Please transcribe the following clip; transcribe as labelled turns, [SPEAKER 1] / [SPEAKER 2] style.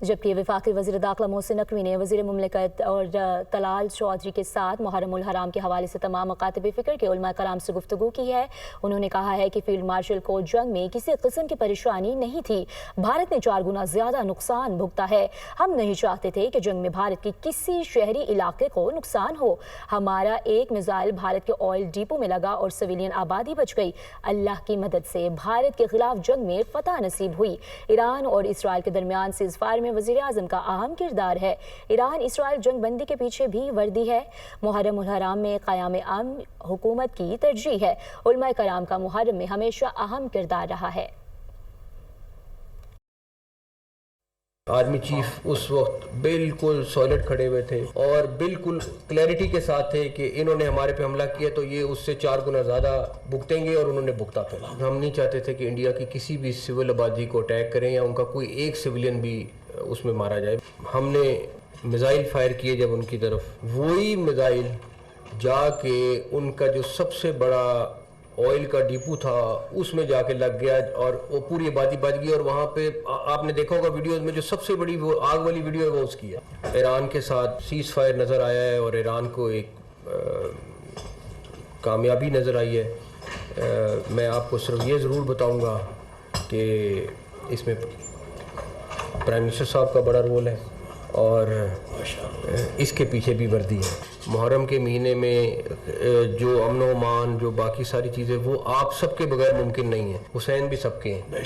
[SPEAKER 1] جبکہ وفاقی وزیر داخلہ محسن نقوی نے وزیر مملکت اور طلال چودھری کے ساتھ محرم الحرام کے حوالے سے تمام مکاتب فکر کے علماء کرام سے گفتگو کی ہے۔ انہوں نے کہا ہے کہ فیلڈ مارشل کو جنگ میں کسی قسم کی پریشانی نہیں تھی۔ بھارت نے 4 گنا زیادہ نقصان بھگتا ہے۔ ہم نہیں چاہتے تھے کہ جنگ میں بھارت کی کسی شہری علاقے کو نقصان ہو۔ ہمارا ایک میزائل بھارت کے آئل ڈیپو میں لگا اور سویلین آبادی بچ گئی۔ اللہ کی مدد سے بھارت کے خلاف جنگ میں فتح نصیب ہوئی۔ ایران اور اسرائیل کے درمیان سیز فائر میں وزیر اعظم کا اہم کردار ہے۔ ایران اسرائیل جنگ بندی کے پیچھے بھی وردی ہے۔ محرم الحرام میں قیام امن حکومت کی ترجیح ہے۔ علماء کرام کا محرم میں ہمیشہ اہم کردار رہا ہے۔
[SPEAKER 2] آرمی چیف اس وقت بالکل سالڈ کھڑے ہوئے تھے اور بالکل کلیئرٹی کے ساتھ تھے کہ انہوں نے ہمارے پہ حملہ کیا تو یہ اس سے 4 گنا زیادہ بھگتیں گے، اور انہوں نے بھگتا تھا۔ ہم نہیں چاہتے تھے کہ انڈیا کی کسی بھی سول آبادی کو اٹیک کریں یا ان کا کوئی ایک سویلین بھی اس میں مارا جائے۔ ہم نے میزائل فائر کیے جب ان کی طرف، وہی میزائل جا کے ان کا جو سب سے بڑا آئل کا ڈیپو تھا اس میں جا کے لگ گیا اور وہ پوری آبادی بچ گئی۔ اور وہاں پہ آپ نے دیکھا ہوگا ویڈیوز میں جو سب سے بڑی وہ آگ والی ویڈیو ہے وہ اس کی ہے۔ ایران کے ساتھ سیز فائر نظر آیا ہے اور ایران کو ایک کامیابی نظر آئی ہے۔ میں آپ کو صرف یہ ضرور بتاؤں گا کہ اس میں پرائم منسٹر صاحب کا بڑا رول ہے اور اس کے پیچھے بھی وردی ہے۔ محرم کے مہینے میں جو امن و امان، جو باقی ساری چیزیں، وہ آپ سب کے بغیر ممکن نہیں ہیں۔ حسین بھی سب کے ہیں۔